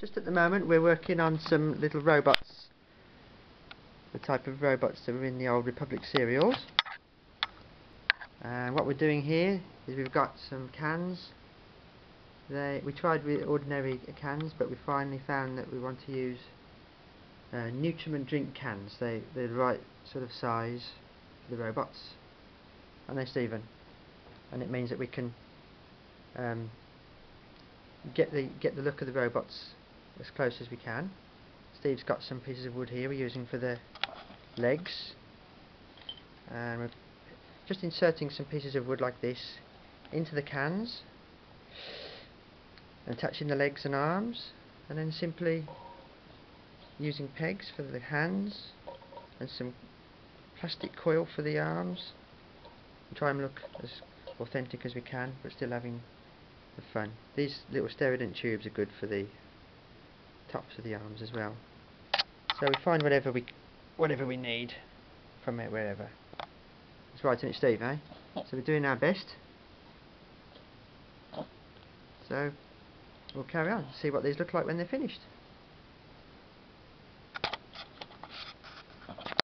Just at the moment we're working on some little robots, the type of robots that were in the old Republic serials. And what we're doing here is we've got some cans. We tried with ordinary cans, but we finally found that we want to use Nutriment drink cans. They're the right sort of size for the robots, aren't they, Stephen? And it means that we can get the look of the robots as close as we can. Steve's got some pieces of wood here we're using for the legs, and we're just inserting some pieces of wood like this into the cans, attaching the legs and arms, and then simply using pegs for the hands and some plastic coil for the arms, and try and look as authentic as we can but still having the fun. These little Steradent tubes are good for the tops of the arms as well. So we find whatever we need from it, wherever. That's right, isn't it, Steve, eh? So we're doing our best. So we'll carry on, see what these look like when they're finished.